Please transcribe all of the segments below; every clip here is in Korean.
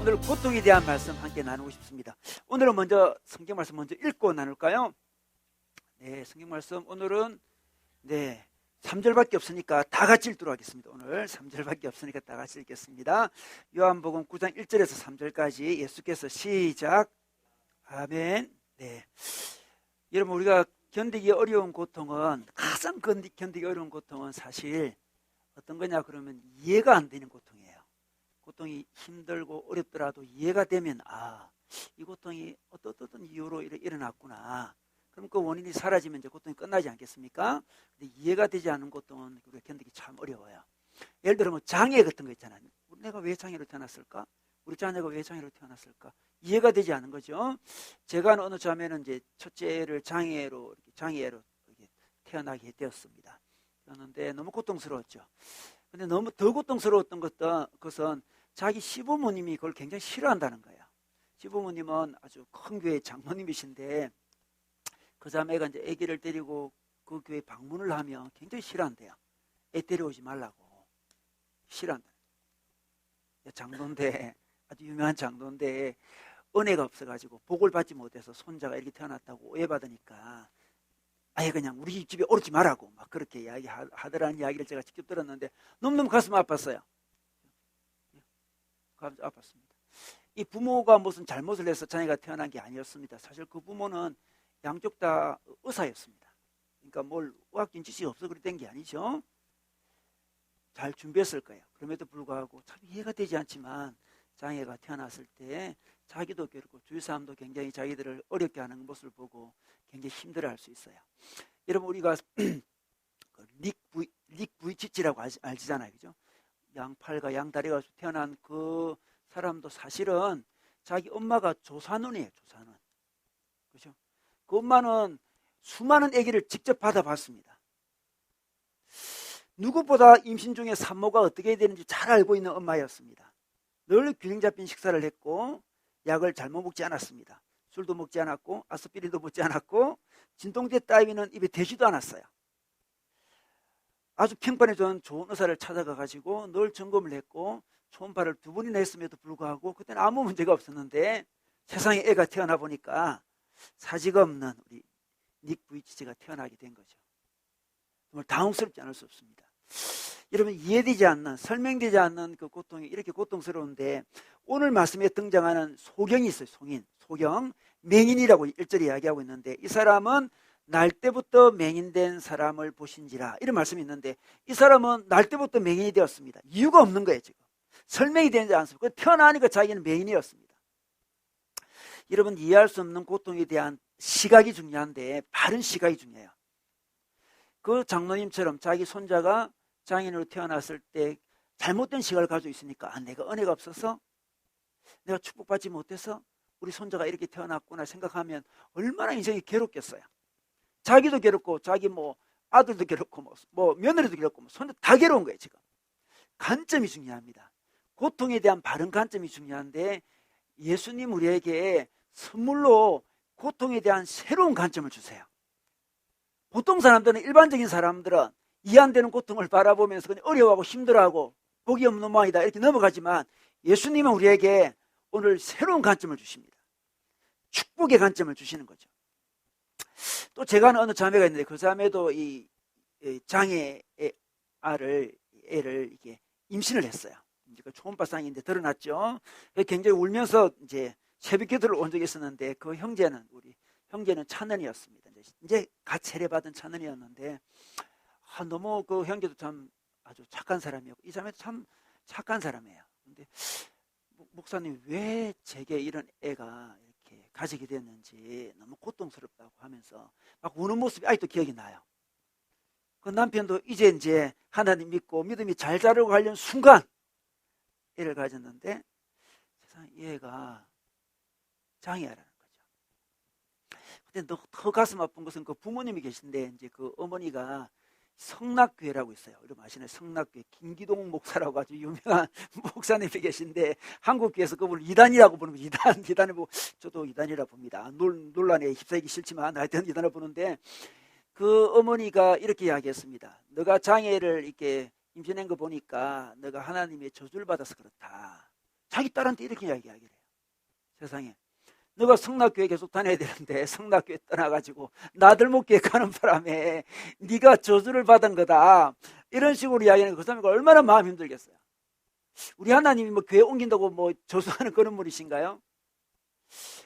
오늘 고통에 대한 말씀 함께 나누고 싶습니다. 오늘은 먼저 성경 말씀 먼저 읽고 나눌까요? 네, 성경 말씀 오늘은 3절밖에 없으니까 다 같이 읽도록 하겠습니다. 오늘 3절밖에 없으니까 다 같이 읽겠습니다. 요한복음 9장 1절에서 3절까지 예수께서 시작. 아멘. 네. 여러분, 우리가 견디기 어려운 고통은, 가장 견디기 어려운 고통은 사실 어떤 거냐 그러면 이해가 안 되는 고통이에요. 고통이 힘들고 어렵더라도 이해가 되면 이 고통이 어떤 이유로 일어났구나. 그럼 그 원인이 사라지면 이제 고통이 끝나지 않겠습니까? 근데 이해가 되지 않는 고통은 우리가 견디기 참 어려워요. 예를 들어 장애 같은 거 있잖아요. 내가 왜 장애로 태어났을까? 우리 자녀가 왜 장애로 태어났을까? 이해가 되지 않는 거죠. 제가 아는 어느 자매는 이제 첫째를 장애로 태어나게 되었습니다. 그런데 너무 고통스러웠죠. 근데 너무 더 고통스러웠던 것은 자기 시부모님이 그걸 굉장히 싫어한다는 거예요. 시부모님은 아주 큰 교회 장모님이신데 그 자매가 이제 아기를 데리고 그 교회 방문을 하면 굉장히 싫어한대요. 애 데려오지 말라고 싫어한다. 장로인데, 아주 유명한 장로인데 은혜가 없어가지고 복을 받지 못해서 손자가 이렇게 태어났다고 오해받으니까 아예 그냥 우리 집에 오르지 말라고 막 그렇게 이야기하더라는 이야기를 제가 직접 들었는데 너무너무 가슴 아팠어요. 가슴 아팠습니다. 이 부모가 무슨 잘못을 해서 자녀가 태어난 게 아니었습니다. 사실 그 부모는 양쪽 다 의사였습니다. 그러니까 뭘 의학적인 지식이 없어 그리 된 게 아니죠. 잘 준비했을 거예요. 그럼에도 불구하고 참 이해가 되지 않지만 장애가 태어났을 때 자기도 그렇고 주위 사람도 굉장히 자기들을 어렵게 하는 모습을 보고 굉장히 힘들어할 수 있어요. 여러분, 우리가 닉 부이치치라고 알지잖아요, 그죠? 양팔과 양다리가 태어난 그 사람도 사실은 자기 엄마가 조산원이에요, 조산원. 그죠? 그 엄마는 수많은 아기를 직접 받아봤습니다. 누구보다 임신 중에 산모가 어떻게 해야 되는지 잘 알고 있는 엄마였습니다. 늘 균형 잡힌 식사를 했고 약을 잘못 먹지 않았습니다. 술도 먹지 않았고 아스피린도 먹지 않았고 진통제 따위는 입에 대지도 않았어요. 아주 평판에 좋은 의사를 찾아가가지고 늘 점검을 했고 초음파를 2번이나 했음에도 불구하고 그때는 아무 문제가 없었는데 세상에 애가 태어나 보니까 사지가 없는 우리 닉 부이치치가 태어나게 된 거죠. 정말 당혹스럽지 않을 수 없습니다. 여러분, 이해되지 않는, 설명되지 않는 그 고통이 이렇게 고통스러운데 오늘 말씀에 등장하는 소경이 있어요. 소경, 맹인이라고 1절에 이야기하고 있는데 이 사람은 날 때부터 맹인된 사람을 보신지라 이런 말씀이 있는데 이 사람은 날 때부터 맹인이 되었습니다. 이유가 없는 거예요. 지금 설명이 되지 않습니다. 태어나니까 자기는 맹인이었습니다. 여러분, 이해할 수 없는 고통에 대한 시각이 중요한데 바른 시각이 중요해요. 그 장로님처럼 자기 손자가 장애인으로 태어났을 때 잘못된 시각을 가지고 있으니까 내가 은혜가 없어서 내가 축복받지 못해서 우리 손자가 이렇게 태어났구나 생각하면 얼마나 인생이 괴롭겠어요. 자기도 괴롭고 자기 아들도 괴롭고 며느리도 괴롭고 손자 다 괴로운 거예요. 지금 관점이 중요합니다. 고통에 대한 바른 관점이 중요한데 예수님 우리에게 선물로 고통에 대한 새로운 관점을 주세요. 보통 사람들은, 일반적인 사람들은 이해 안 되는 고통을 바라보면서 그냥 어려워하고 힘들어하고 복이 없는 모양이다 이렇게 넘어가지만 예수님은 우리에게 오늘 새로운 관점을 주십니다. 축복의 관점을 주시는 거죠. 또 제가 아는 어느 자매가 있는데 그 자매도 이 장애 애를 이렇게 임신을 했어요. 이제 그 초음파상인데 드러났죠. 굉장히 울면서 이제 새벽기도를 온 적이 있었는데 그 형제는 찬원이었습니다. 이제 갓 세례받은 찬원이었는데 너무 그 형제도 참 아주 착한 사람이었고 이 자매도 참 착한 사람이에요. 근데 목사님 왜 제게 이런 애가 이렇게 가지게 됐는지 너무 고통스럽다고 하면서 막 우는 모습이 아직도 기억이 나요. 그 남편도 이제 하나님 믿고 믿음이 잘 자라고 하려는 순간 애를 가졌는데 세상에 이 애가 장애라는 거죠. 근데 더 가슴 아픈 것은 그 부모님이 계신데 이제 그 어머니가 성락교회라고 있어요. 여러분 아시나요? 성락교회 김기동 목사라고 아주 유명한 목사님이 계신데 한국교회에서 그분을 이단이라고 부르는 거예요. 이단을 보고 저도 이단이라고 봅니다. 논란에 휩싸이기 싫지만 하여튼 이단을 부르는데 그 어머니가 이렇게 이야기했습니다. 너가 장애를 이렇게 임신한 거 보니까 너가 하나님의 저주를 받아서 그렇다. 자기 딸한테 이렇게 이야기하기를 해요. 세상에 너가 성락교회 계속 다녀야 되는데 성락교회 떠나가지고 나들목교회 가는 바람에 네가 저주를 받은 거다, 이런 식으로 이야기하는 그 사람이 얼마나 마음 힘들겠어요. 우리 하나님이 뭐 교회 옮긴다고 뭐 저주하는 그런 분이신가요?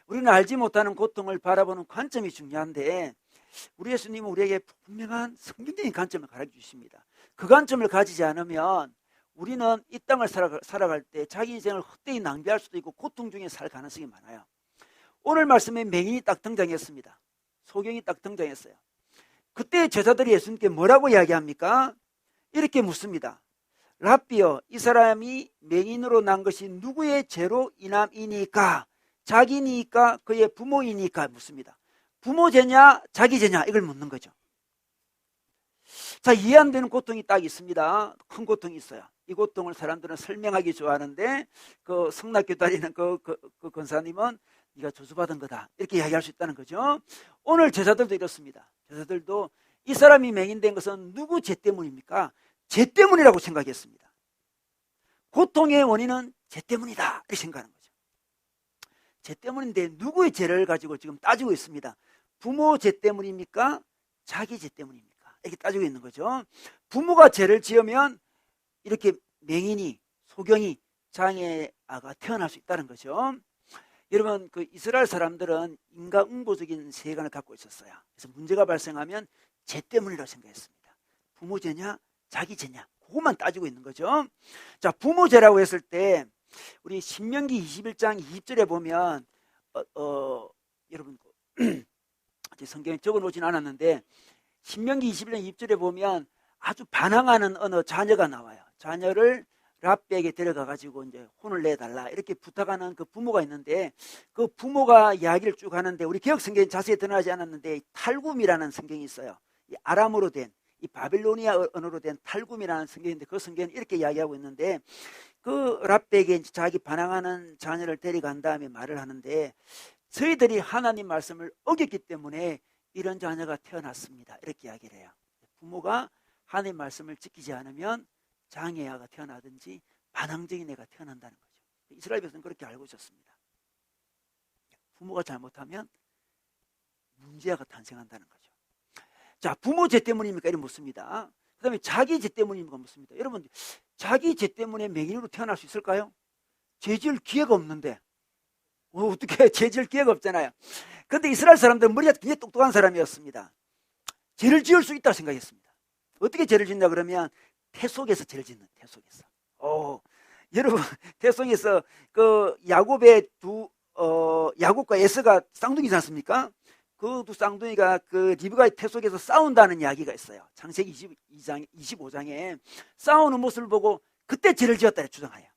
우리는 알지 못하는 고통을 바라보는 관점이 중요한데, 우리 예수님은 우리에게 분명한 성경적인 관점을 가르쳐 주십니다. 그 관점을 가지지 않으면 우리는 이 땅을 살아갈 때 자기 인생을 헛되이 낭비할 수도 있고 고통 중에 살 가능성이 많아요. 오늘 말씀에 맹인이 딱 등장했습니다. 소경이 딱 등장했어요. 그때 제자들이 예수님께 뭐라고 이야기합니까? 이렇게 묻습니다. 랍비여, 이 사람이 맹인으로 난 것이 누구의 죄로 인함이니까? 자기니까 그의 부모이니까? 묻습니다. 부모 죄냐 자기 죄냐 이걸 묻는 거죠. 자, 이해 안 되는 고통이 딱 있습니다. 큰 고통이 있어요. 이 고통을 사람들은 설명하기 좋아하는데 그 성락교 다니는 그 권사님은 네가 저주받은 거다 이렇게 이야기할 수 있다는 거죠. 오늘 제자들도 이렇습니다. 제자들도 이 사람이 맹인된 것은 누구 죄 때문입니까? 죄 때문이라고 생각했습니다. 고통의 원인은 죄 때문이다 이렇게 생각하는 거죠. 죄 때문인데 누구의 죄를 가지고 지금 따지고 있습니다. 부모 죄 때문입니까? 자기 죄 때문입니까? 이렇게 따지고 있는 거죠. 부모가 죄를 지으면 이렇게 맹인이, 소경이, 장애아가 태어날 수 있다는 거죠. 여러분, 그 이스라엘 사람들은 인과응보적인 세계관을 갖고 있었어요. 그래서 문제가 발생하면 죄 때문이라고 생각했습니다. 부모 죄냐 자기 죄냐 그것만 따지고 있는 거죠. 자, 부모 죄라고 했을 때 우리 신명기 21장 20절에 보면 여러분 성경에 적어놓진 않았는데 신명기 21장 20절에 보면 아주 반항하는 어느 자녀가 나와요. 자녀를 랍비에게 데려가가지고 이제 혼을 내달라 이렇게 부탁하는 그 부모가 있는데, 그 부모가 이야기를 쭉 하는데 우리 개역 성경에 자세히 드러나지 않았는데 탈굼이라는 성경이 있어요. 이 아람어로 된, 이 바빌로니아 언어로 된 탈굼이라는 성경인데 그 성경은 이렇게 이야기하고 있는데, 그 랍비에게 자기 반항하는 자녀를 데려간 다음에 말을 하는데, 저희들이 하나님 말씀을 어겼기 때문에 이런 자녀가 태어났습니다 이렇게 이야기를 해요. 부모가 하나님 말씀을 지키지 않으면 장애아가 태어나든지 반항적인 애가 태어난다는 거죠. 이스라엘 백성은 그렇게 알고 있었습니다. 부모가 잘못하면 문제아가 탄생한다는 거죠. 자, 부모 죄 때문입니까? 이런 묻습니다. 그 다음에 자기 죄 때문입니까? 묻습니다. 여러분, 자기 죄 때문에 맹인으로 태어날 수 있을까요? 죄 지을 기회가 없는데 어떻게 죄 지을 기회가 없잖아요. 그런데 이스라엘 사람들은 머리가 굉장히 똑똑한 사람이었습니다. 죄를 지을 수 있다고 생각했습니다. 어떻게 죄를 짓냐 그러면 태 속에서 죄를 짓는, 태 속에서. 여러분, 태 속에서 그 야곱의 야곱과 에서가 쌍둥이지 않습니까? 그 두 쌍둥이가 그 리브가의 태 속에서 싸운다는 이야기가 있어요. 창세기 25장에 싸우는 모습을 보고 그때 죄를 지었다 주장해요.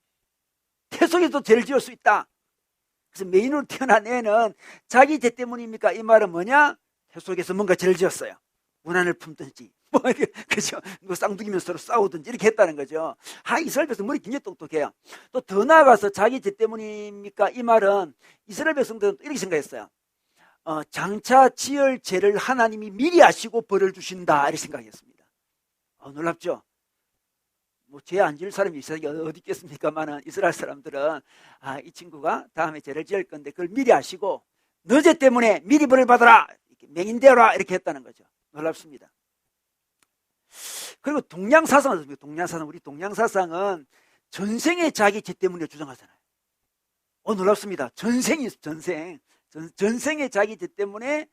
태 속에서 죄를 지을 수 있다. 그래서 맹인으로 태어난 애는 자기 죄 때문입니까? 이 말은 뭐냐? 태 속에서 뭔가 죄를 지었어요. 원한을 품든지 그죠? 쌍둥이면 서로 싸우든지 이렇게 했다는 거죠. 이스라엘 백성 머리 굉장히 똑똑해요. 또 더 나아가서 자기 죄 때문입니까? 이 말은 이스라엘 백성들은 이렇게 생각했어요. 장차 지을 죄를 하나님이 미리 아시고 벌을 주신다 이렇게 생각했습니다. 놀랍죠? 뭐 죄 안 지을 사람이 어디 있겠습니까만은 이스라엘 사람들은 이 친구가 다음에 죄를 지을 건데 그걸 미리 아시고 너 죄 때문에 미리 벌을 받아라, 맹인 되어라 이렇게 했다는 거죠. 놀랍습니다. 그리고 동양사상은 어떻습니까? 우리 동양사상은 전생에 자기 죄 때문에 주장하잖아요. 놀랍습니다. 전생에 자기 죄 때문에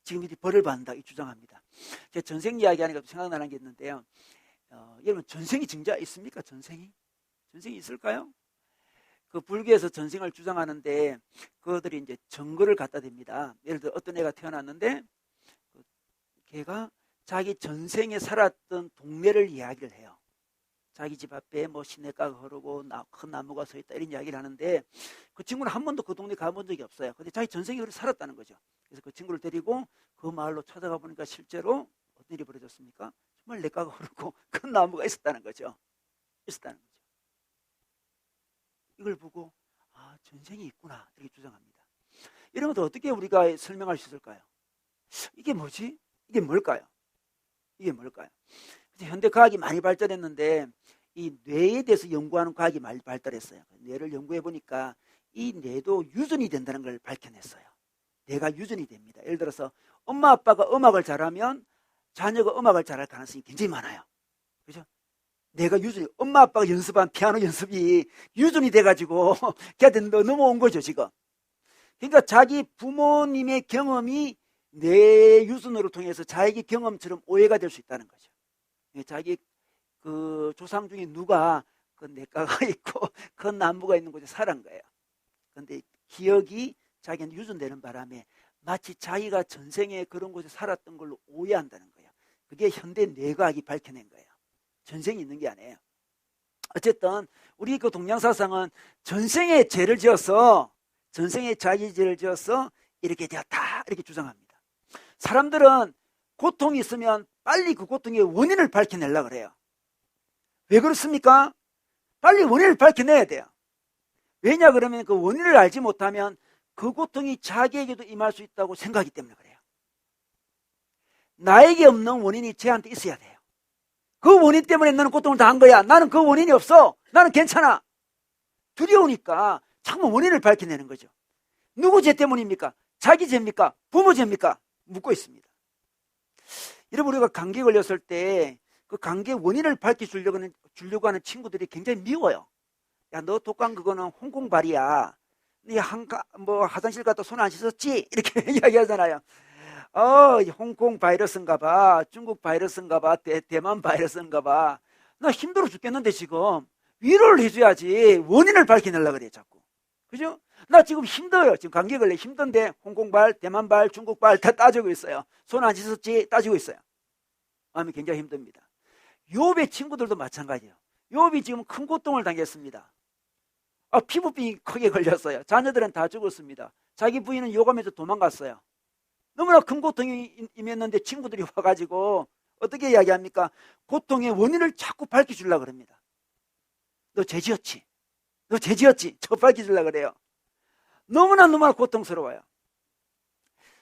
지금 이 벌을 받는다 이 주장합니다. 제가 전생 이야기하니까 생각나는 게 있는데요. 여러분, 전생이 진짜 있습니까? 전생이 있을까요? 그 불교에서 전생을 주장하는데 그들이 이제 증거를 갖다 댑니다. 예를 들어 어떤 애가 태어났는데 걔가 자기 전생에 살았던 동네를 이야기를 해요. 자기 집 앞에 뭐 시냇가가 흐르고 큰 나무가 서 있다 이런 이야기를 하는데, 그 친구는 한 번도 그 동네 가본 적이 없어요. 근데 자기 전생에 그렇게 살았다는 거죠. 그래서 그 친구를 데리고 그 마을로 찾아가 보니까 실제로 어떤 일이 벌어졌습니까? 정말 냇가가 흐르고 큰 나무가 있었다는 거죠. 이걸 보고 전생이 있구나 이렇게 주장합니다. 이런 것도 어떻게 우리가 설명할 수 있을까요? 이게 뭐지? 이게 뭘까요? 현대 과학이 많이 발전했는데 이 뇌에 대해서 연구하는 과학이 발달했어요. 뇌를 연구해 보니까 이 뇌도 유전이 된다는 걸 밝혀냈어요. 뇌가 유전이 됩니다. 예를 들어서 엄마 아빠가 음악을 잘하면 자녀가 음악을 잘할 가능성이 굉장히 많아요. 그죠? 내가 유전이, 엄마 아빠가 연습한 피아노 연습이 유전이 돼가지고 걔한테 넘어온 거죠, 지금. 그러니까 자기 부모님의 경험이 뇌 유전으로 통해서 자기 경험처럼 오해가 될 수 있다는 거죠. 자기 그 조상 중에 누가 그 뇌가가 있고 그 나무가 있는 곳에 살은 거예요. 그런데 기억이 자기는 유전되는 바람에 마치 자기가 전생에 그런 곳에 살았던 걸로 오해한다는 거예요. 그게 현대 뇌과학이 밝혀낸 거예요. 전생이 있는 게 아니에요. 어쨌든 우리 그 동양사상은 전생에 죄를 지어서, 전생에 자기 죄를 지어서 이렇게 되었다, 이렇게 주장합니다. 사람들은 고통이 있으면 빨리 그 고통의 원인을 밝혀내려고 그래요. 왜 그렇습니까? 빨리 원인을 밝혀내야 돼요. 왜냐 그러면 그 원인을 알지 못하면 그 고통이 자기에게도 임할 수 있다고 생각하기 때문에 그래요. 나에게 없는 원인이 쟤한테 있어야 돼요. 그 원인 때문에 너는 고통을 당한 거야. 나는 그 원인이 없어. 나는 괜찮아. 두려우니까 자꾸 원인을 밝혀내는 거죠. 누구 죄 때문입니까? 자기 죄입니까? 부모 죄입니까? 묻고 있습니다. 여러분, 우리가 감기에 걸렸을 때 그 감기 원인을 밝혀주려고 하는 친구들이 굉장히 미워요. 야, 너 독감 그거는 홍콩발이야. 네 뭐 화장실 갔다 손 안 씻었지? 이렇게 이야기하잖아요. 홍콩 바이러스인가 봐. 중국 바이러스인가 봐. 대만 바이러스인가 봐. 나 힘들어 죽겠는데 지금 위로를 해줘야지. 원인을 밝혀내려고 그래 자꾸. 그죠? 나 지금 힘들어요. 지금 감기 걸려 힘든데 홍콩발, 대만발, 중국발 다 따지고 있어요. 손 안 씻었지? 따지고 있어요. 마음이 굉장히 힘듭니다. 욥의 친구들도 마찬가지예요. 욥이 지금 큰 고통을 당했습니다. 피부병이 크게 걸렸어요. 자녀들은 다 죽었습니다. 자기 부인은 요감해서 도망갔어요. 너무나 큰 고통이 임했는데 친구들이 와가지고 어떻게 이야기합니까? 고통의 원인을 자꾸 밝혀주려고 그럽니다. 너 죄 지었지? 너 죄 지었지? 저 밝혀주려고 그래요. 너무나 고통스러워요.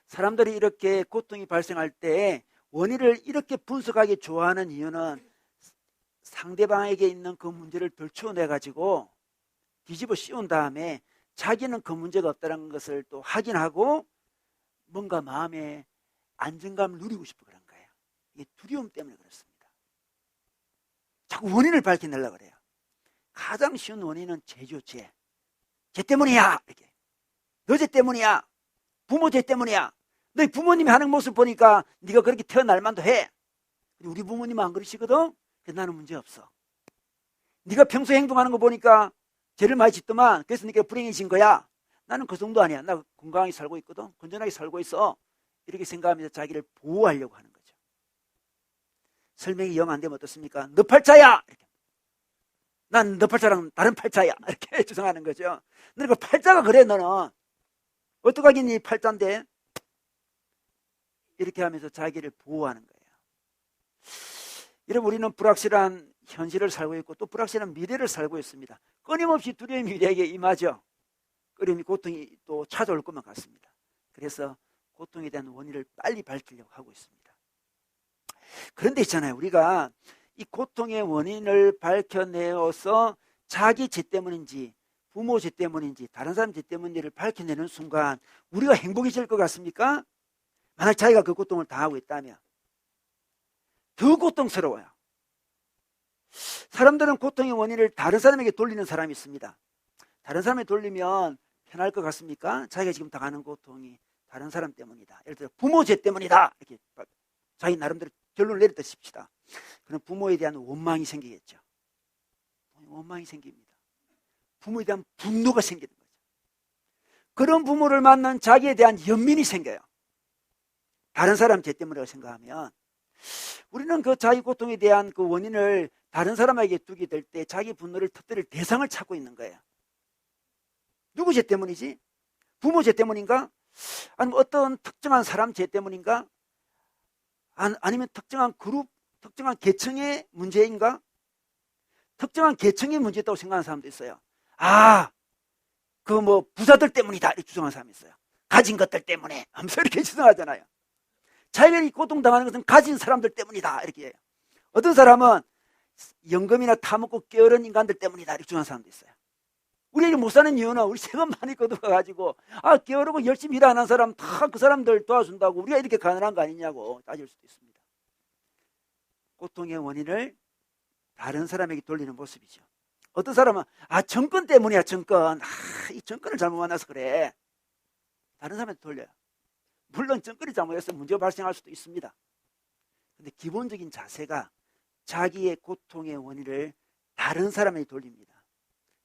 사람들이 이렇게 고통이 발생할 때 원인을 이렇게 분석하기 좋아하는 이유는 상대방에게 있는 그 문제를 덜쳐내가지고 뒤집어 씌운 다음에 자기는 그 문제가 없다는 것을 또 확인하고 뭔가 마음에 안정감을 누리고 싶어 그런 거예요. 이게 두려움 때문에 그렇습니다. 자꾸 원인을 밝혀내려고 그래요. 가장 쉬운 원인은 죄죠, 죄. 죄 때문이야. 이렇게. 너 죄 때문이야. 부모 죄 때문이야. 너 부모님이 하는 모습 보니까 네가 그렇게 태어날 만도 해. 우리 부모님은 안 그러시거든? 그래서 나는 문제 없어. 네가 평소에 행동하는 거 보니까 죄를 많이 짓더만 그래서 네가 불행해진 거야. 나는 그 정도 아니야. 나 건강하게 살고 있거든. 건전하게 살고 있어. 이렇게 생각하면서 자기를 보호하려고 하는 거죠. 설명이 영 안 되면 어떻습니까? 너 팔자야. 이렇게. 난 너 팔자랑 다른 팔자야. 이렇게 주장하는 거죠. 너는 그 팔자가 그래 너는. 어떡하겠니 팔자인데. 이렇게 하면서 자기를 보호하는 거예요. 여러분, 우리는 불확실한 현실을 살고 있고 또 불확실한 미래를 살고 있습니다. 끊임없이 두려움이 우리에게 임하죠. 끊임이 고통이 또 찾아올 것만 같습니다. 그래서 고통에 대한 원인을 빨리 밝히려고 하고 있습니다. 그런데 있잖아요. 우리가 이 고통의 원인을 밝혀내어서 자기 죄 때문인지 부모 죄 때문인지 다른 사람 죄 때문인지를 밝혀내는 순간 우리가 행복해질 것 같습니까? 만약 자기가 그 고통을 당하고 있다면 더 고통스러워요. 사람들은 고통의 원인을 다른 사람에게 돌리는 사람이 있습니다. 다른 사람에게 돌리면 편할 것 같습니까? 자기가 지금 당하는 고통이 다른 사람 때문이다. 예를 들어 부모 죄 때문이다. 이렇게 자기 나름대로 결론을 내렸다 칩시다. 그럼 부모에 대한 원망이 생기겠죠. 원망이 생깁니다. 부모에 대한 분노가 생기는 거죠. 그런 부모를 만난 자기에 대한 연민이 생겨요. 다른 사람 죄 때문이라고 생각하면 우리는 그 자기 고통에 대한 그 원인을 다른 사람에게 두게 될 때 자기 분노를 터뜨릴 대상을 찾고 있는 거예요. 누구 죄 때문이지? 부모 죄 때문인가? 아니면 어떤 특정한 사람 죄 때문인가? 아니면 특정한 그룹, 특정한 계층의 문제인가? 특정한 계층의 문제였다고 생각하는 사람도 있어요. 그 뭐 부자들 때문이다 이렇게 주장하는 사람이 있어요. 가진 것들 때문에 하면서 이렇게 주장하잖아요. 자기가 고통당하는 것은 가진 사람들 때문이다 이렇게 해요. 어떤 사람은 연금이나 타먹고 게으른 인간들 때문이다 이렇게 주장하는 사람도 있어요. 우리가 못 사는 이유는 우리 세금 많이 걷어가지고 게으르고 열심히 일 안 한 사람 다 그 사람들 도와준다고 우리가 이렇게 가난한 거 아니냐고 따질 수도 있습니다. 고통의 원인을 다른 사람에게 돌리는 모습이죠. 어떤 사람은 정권 때문이야 정권. 이 정권을 잘못 만나서 그래. 다른 사람한테 돌려요. 물론 정권이 잘못해서 문제가 발생할 수도 있습니다. 근데 기본적인 자세가 자기의 고통의 원인을 다른 사람에게 돌립니다.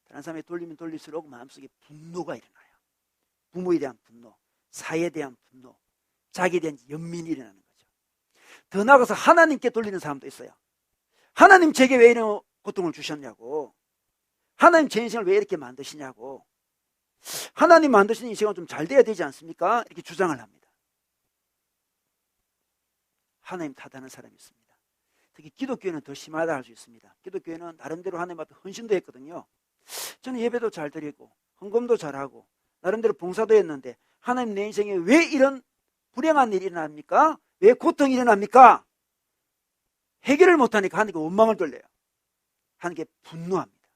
다른 사람에게 돌리면 돌릴수록 마음속에 분노가 일어나요. 부모에 대한 분노, 사회에 대한 분노, 자기에 대한 연민이 일어나는 거죠. 더 나아가서 하나님께 돌리는 사람도 있어요. 하나님 제게 왜 이런 고통을 주셨냐고, 하나님 제 인생을 왜 이렇게 만드시냐고, 하나님 만드신 인생은 좀 잘 돼야 되지 않습니까? 이렇게 주장을 합니다. 하나님 탓하는 사람이 있습니다. 특히 기독교는 더 심하다 할 수 있습니다. 기독교는 나름대로 하나님 앞에 헌신도 했거든요. 저는 예배도 잘 드리고 헌금도 잘하고 나름대로 봉사도 했는데 하나님 내 인생에 왜 이런 불행한 일이 일어납니까? 왜 고통이 일어납니까? 해결을 못하니까 하나님께 원망을 돌려요. 하나님께 분노합니다.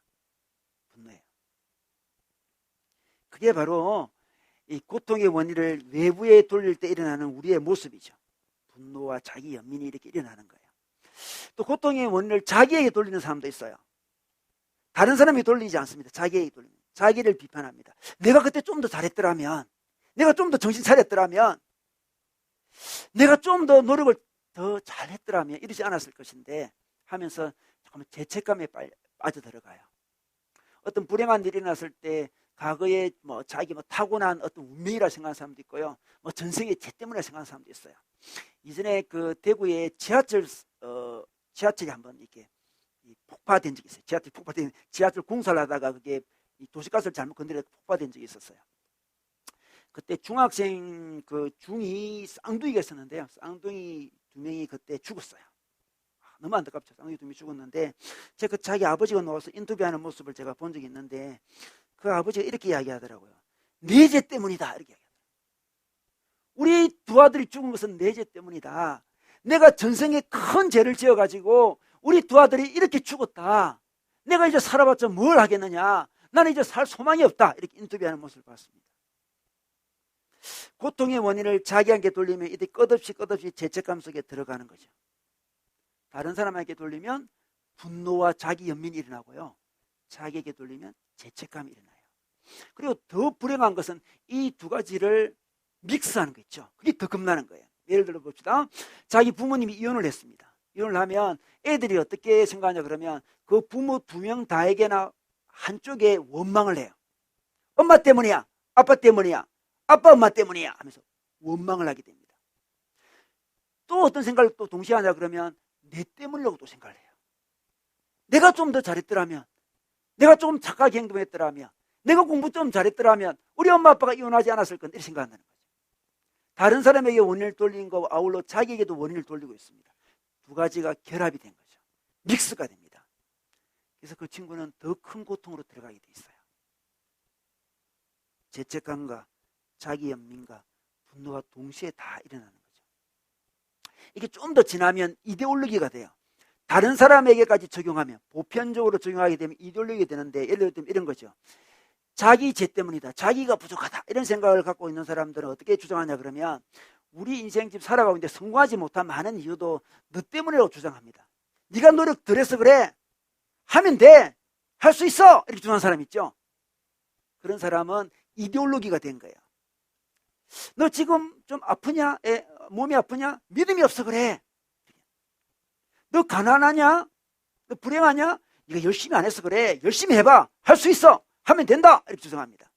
분노해요. 그게 바로 이 고통의 원인을 외부에 돌릴 때 일어나는 우리의 모습이죠. 분노와 자기 연민이 이렇게 일어나는 거예요. 또 고통의 원인을 자기에게 돌리는 사람도 있어요. 다른 사람이 돌리지 않습니다. 자기에게 돌립니다. 자기를 비판합니다. 내가 그때 좀 더 잘했더라면, 내가 좀 더 정신 차렸더라면, 내가 좀 더 노력을 더 잘했더라면 이러지 않았을 것인데 하면서 잠깐만 죄책감에 빠져들어가요. 어떤 불행한 일이 났을 때 과거에 자기 타고난 어떤 운명이라 생각하는 사람도 있고요. 전생에 죄 때문에 생각하는 사람도 있어요. 이전에 그 대구에 지하철이 한번 이렇게 폭파된 적이 있어요. 지하철 공사를 하다가 그게 도시가스를 잘못 건드려서 폭파된 적이 있었어요. 그때 중학생 중이 쌍둥이가 있었는데요. 쌍둥이 2명이 그때 죽었어요. 너무 안타깝죠. 쌍둥이 2명이 죽었는데 제가 자기 아버지가 나와서 인터뷰하는 모습을 제가 본 적이 있는데 그 아버지가 이렇게 이야기하더라고요. 내 죄 때문이다. 이렇게 이야기하더라고요. 우리 두 아들이 죽은 것은 내 죄 때문이다. 내가 전생에 큰 죄를 지어가지고 우리 두 아들이 이렇게 죽었다. 내가 이제 살아봤자 뭘 하겠느냐. 나는 이제 살 소망이 없다. 이렇게 인터뷰하는 모습을 봤습니다. 고통의 원인을 자기에게 돌리면 이때 끝없이 죄책감 속에 들어가는 거죠. 다른 사람에게 돌리면 분노와 자기 연민이 일어나고요. 자기에게 돌리면 죄책감이 일어나요. 그리고 더 불행한 것은 이 두 가지를 믹스하는 거 있죠. 그게 더 겁나는 거예요. 예를 들어 봅시다. 자기 부모님이 이혼을 했습니다. 이혼을 하면 애들이 어떻게 생각하냐 그러면 그 부모 2명 다에게나 한쪽에 원망을 해요. 엄마 때문이야. 아빠 때문이야. 아빠 엄마 때문이야 하면서 원망을 하게 됩니다. 또 어떤 생각을 또 동시에 하냐 그러면 내 때문이라고 또 생각을 해요. 내가 좀 더 잘했더라면, 내가 조금 착하게 행동했더라면, 내가 공부 좀 잘했더라면 우리 엄마 아빠가 이혼하지 않았을 건데 이렇게 생각한다는 거죠. 다른 사람에게 원인을 돌리는 것과 아울러 자기에게도 원인을 돌리고 있습니다. 두 가지가 결합이 된 거죠. 믹스가 됩니다. 그래서 그 친구는 더 큰 고통으로 들어가게 돼 있어요. 죄책감과 자기 연민과 분노가 동시에 다 일어나는 거죠. 이게 좀 더 지나면 이데올로기가 돼요. 다른 사람에게까지 적용하면, 보편적으로 적용하게 되면 이데올로기가 되는데, 예를 들면 이런 거죠. 자기 죄 때문이다. 자기가 부족하다. 이런 생각을 갖고 있는 사람들은 어떻게 주장하냐 그러면 우리 인생집 살아가고 있는데 성공하지 못한 많은 이유도 너 때문이라고 주장합니다. 네가 노력 덜 해서 그래. 하면 돼. 할 수 있어. 이렇게 주장하는 사람 있죠. 그런 사람은 이데올로기가 된 거예요. 너 지금 좀 아프냐? 몸이 아프냐? 믿음이 없어 그래. 너 가난하냐? 너 불행하냐? 네가 열심히 안 해서 그래. 열심히 해봐. 할 수 있어. 하면 된다. 이렇게 주장합니다.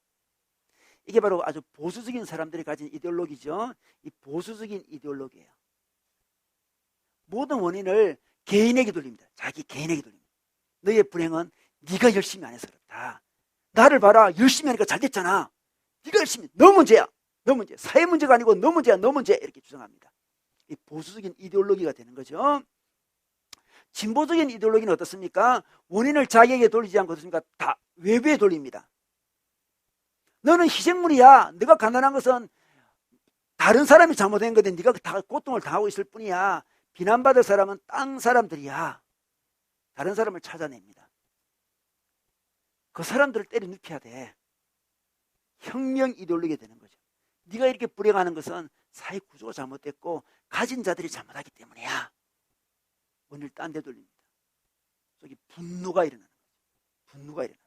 이게 바로 아주 보수적인 사람들이 가진 이데올로기죠. 이 보수적인 이데올로기예요. 모든 원인을 개인에게 돌립니다. 자기 개인에게 돌립니다. 너의 불행은 네가 열심히 안 해서 그렇다. 나를 봐라. 열심히 하니까 잘 됐잖아. 네가 열심히. 너 문제야. 너 문제. 사회 문제가 아니고 너 문제야. 너 문제. 이렇게 주장합니다. 이 보수적인 이데올로기가 되는 거죠. 진보적인 이데올로기는 어떻습니까? 원인을 자기에게 돌리지 않고 어떻습니까? 다 외부에 돌립니다. 너는 희생물이야. 네가 가난한 것은 다른 사람이 잘못한 건데 네가 다 고통을 당하고 있을 뿐이야. 비난받을 사람은 땅 사람들이야. 다른 사람을 찾아냅니다. 그 사람들을 때려 눕혀야 돼. 혁명 이데올로기가 되는 거죠. 네가 이렇게 불행하는 것은 사회 구조가 잘못됐고 가진 자들이 잘못하기 때문이야. 원인을 딴 데 돌립니다. 속에 분노가 일어나는 거죠. 분노가 일어납니다.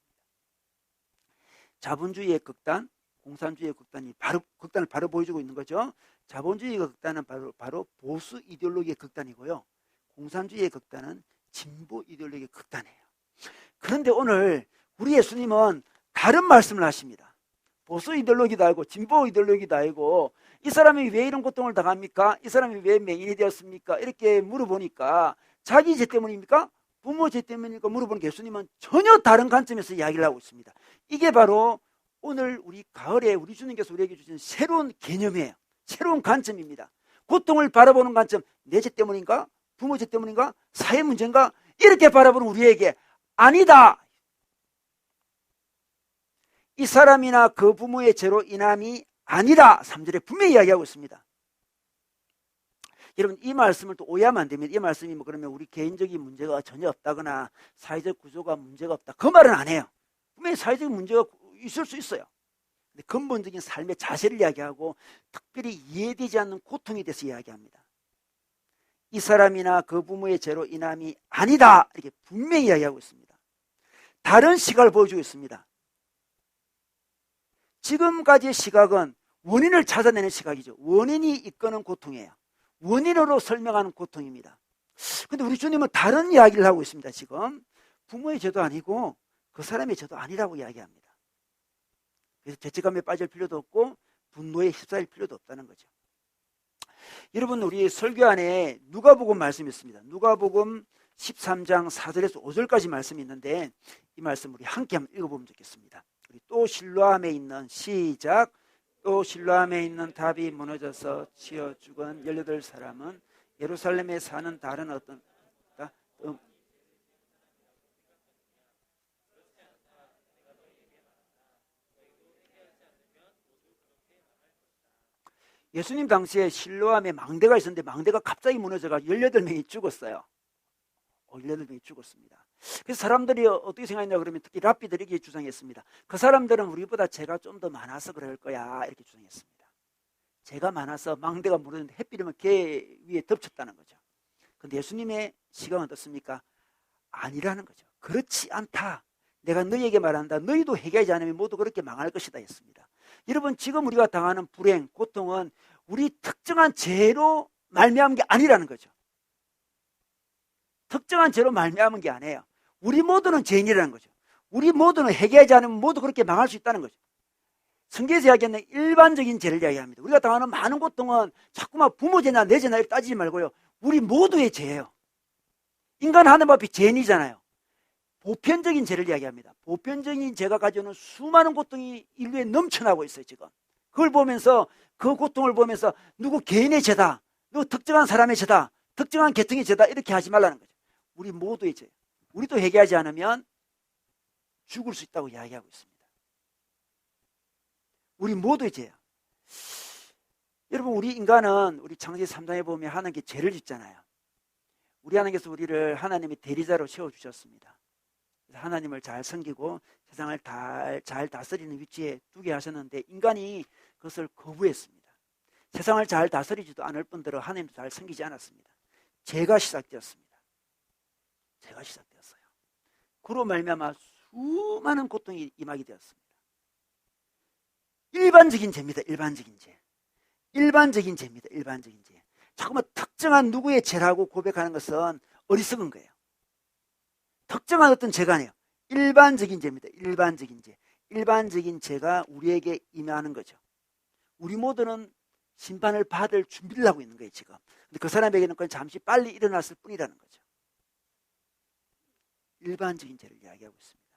자본주의의 극단, 공산주의의 극단이 극단을 바로 보여주고 있는 거죠. 자본주의의 극단은 바로 보수 이데올로기의 극단이고요. 공산주의의 극단은 진보 이데올로기의 극단이에요. 그런데 오늘 우리 예수님은 다른 말씀을 하십니다. 보수 이데올로기도 알고 진보 이데올로기도 알고 이 사람이 왜 이런 고통을 당합니까? 이 사람이 왜 맹인이 되었습니까? 이렇게 물어보니까 자기 죄 때문입니까? 부모 죄 때문입니까? 물어보니까 예수님은 전혀 다른 관점에서 이야기를 하고 있습니다. 이게 바로 오늘 우리 가을에 우리 주님께서 우리에게 주신 새로운 개념이에요. 새로운 관점입니다. 고통을 바라보는 관점, 내 죄 때문인가? 부모 죄 때문인가? 사회 문제인가? 이렇게 바라보는 우리에게 아니다. 이 사람이나 그 부모의 죄로 인함이 아니다. 3절에 분명히 이야기하고 있습니다. 여러분 이 말씀을 또 오해하면 안 됩니다. 이 말씀이 뭐 그러면 우리 개인적인 문제가 전혀 없다거나 사회적 구조가 문제가 없다. 그 말은 안 해요. 분명히 사회적 문제가 있을 수 있어요. 근데 근본적인 삶의 자세를 이야기하고 특별히 이해되지 않는 고통에 대해서 이야기합니다. 이 사람이나 그 부모의 죄로 인함이 아니다. 이렇게 분명히 이야기하고 있습니다. 다른 시각을 보여주고 있습니다. 지금까지의 시각은 원인을 찾아내는 시각이죠. 원인이 이끄는 고통이에요. 원인으로 설명하는 고통입니다. 근데 우리 주님은 다른 이야기를 하고 있습니다. 지금 부모의 죄도 아니고 그 사람의 죄도 아니라고 이야기합니다. 그래서 죄책감에 빠질 필요도 없고 분노에 휩싸일 필요도 없다는 거죠. 여러분 우리 설교 안에 누가복음 말씀이 있습니다. 누가복음 13장 4절에서 5절까지 말씀이 있는데 이 말씀 우리 함께 한번 읽어보면 좋겠습니다. 우리 또 실로암에 있는 시작. 또 실로암에 있는 답이 무너져서 치여 죽은 18사람은 예루살렘에 사는 다른 어떤 예수님 당시에 실로암에 망대가 있었는데 망대가 갑자기 무너져가 18명이 죽었어요. 18명이 죽었습니다. 그래서 사람들이 어떻게 생각했냐 그러면 특히 랍비들이 이렇게 주장했습니다. 그 사람들은 우리보다 죄가 좀 더 많아서 그럴 거야 이렇게 주장했습니다. 죄가 많아서 망대가 무너졌는데 햇빛이면 걔 위에 덮쳤다는 거죠. 그런데 예수님의 시각은 어떻습니까? 아니라는 거죠. 그렇지 않다. 내가 너희에게 말한다. 너희도 회개하지 않으면 모두 그렇게 망할 것이다 했습니다. 여러분 지금 우리가 당하는 불행, 고통은 우리 특정한 죄로 말미암은 게 아니라는 거죠. 특정한 죄로 말미암은 게 아니에요. 우리 모두는 죄인이라는 거죠. 우리 모두는 회개하지 않으면 모두 그렇게 망할 수 있다는 거죠. 성경에서 이야기하는 일반적인 죄를 이야기합니다. 우리가 당하는 많은 고통은 자꾸만 부모 죄나 내 죄나 이렇게 따지지 말고요. 우리 모두의 죄예요. 인간 하나님 앞에 죄인이잖아요. 보편적인 죄를 이야기합니다. 보편적인 죄가 가져오는 수많은 고통이 인류에 넘쳐나고 있어요. 지금 그걸 보면서 그 고통을 보면서 누구 개인의 죄다, 누구 특정한 사람의 죄다, 특정한 계통의 죄다 이렇게 하지 말라는 거죠. 우리 모두의 죄. 우리도 회개하지 않으면 죽을 수 있다고 이야기하고 있습니다. 우리 모두의 죄야. 여러분 우리 인간은 우리 창세기 3장에 보면 하나님께 죄를 짓잖아요. 우리 하나님께서 우리를 하나님의 대리자로 세워주셨습니다. 하나님을 잘 섬기고 세상을 잘 다스리는 위치에 두게 하셨는데 인간이 그것을 거부했습니다. 세상을 잘 다스리지도 않을 뿐더러 하나님도 잘 섬기지 않았습니다. 죄가 시작되었습니다. 죄가 시작되었어요. 그로 말미암아 수많은 고통이 임하게 되었습니다. 일반적인 죄입니다. 일반적인 죄. 일반적인 죄입니다. 일반적인 죄. 자꾸만 특정한 누구의 죄라고 고백하는 것은 어리석은 거예요. 특정한 어떤 죄가 아니에요. 일반적인 죄입니다. 일반적인 죄. 일반적인 죄가 우리에게 임하는 거죠. 우리 모두는 심판을 받을 준비를 하고 있는 거예요. 지금. 근데 그 사람에게는 그건 잠시 빨리 일어났을 뿐이라는 거죠. 일반적인 죄를 이야기하고 있습니다.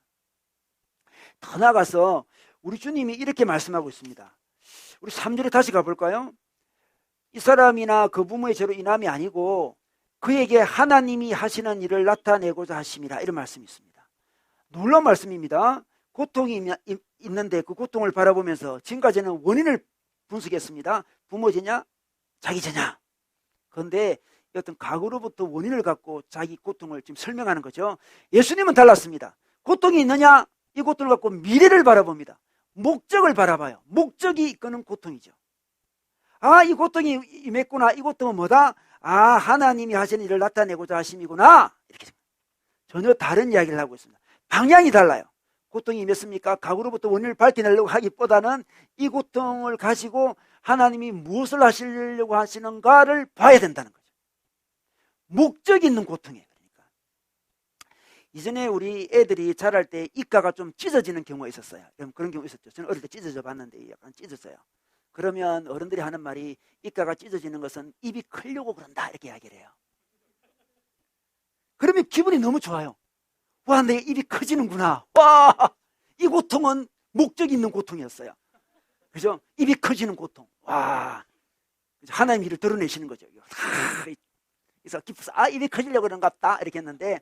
더 나아가서 우리 주님이 이렇게 말씀하고 있습니다. 우리 3절에 다시 가볼까요? 이 사람이나 그 부모의 죄로 인함이 아니고 그에게 하나님이 하시는 일을 나타내고자 하심이라 이런 말씀이 있습니다. 놀라운 말씀입니다. 고통이 있는데 그 고통을 바라보면서 지금까지는 원인을 분석했습니다. 부모 죄냐? 자기 죄냐? 그런데 어떤 과거로부터 원인을 갖고 자기 고통을 지금 설명하는 거죠. 예수님은 달랐습니다. 고통이 있느냐? 이 고통을 갖고 미래를 바라봅니다. 목적을 바라봐요. 목적이 이끄는 고통이죠. 아, 이 고통이 임했구나. 이 고통은 뭐다? 아, 하나님이 하신 일을 나타내고자 하심이구나. 이렇게 전혀 다른 이야기를 하고 있습니다. 방향이 달라요. 고통이 임했습니까? 과거로부터 원인을 밝혀내려고 하기보다는 이 고통을 가지고 하나님이 무엇을 하시려고 하시는가를 봐야 된다는 거죠. 목적이 있는 고통이에요. 그러니까 이전에 우리 애들이 자랄 때 입가가 좀 찢어지는 경우가 있었어요. 그런 경우 있었죠. 저는 어릴 때 찢어져 봤는데 약간 찢었어요. 그러면 어른들이 하는 말이 입가가 찢어지는 것은 입이 크려고 그런다 이렇게 이야기를 해요. 그러면 기분이 너무 좋아요. 와, 내 입이 커지는구나. 와, 이 고통은 목적이 있는 고통이었어요. 그죠? 입이 커지는 고통. 와, 하나님 일을 드러내시는 거죠. 그래서 기뻐서 아, 입이 커지려고 그런갑다 이렇게 했는데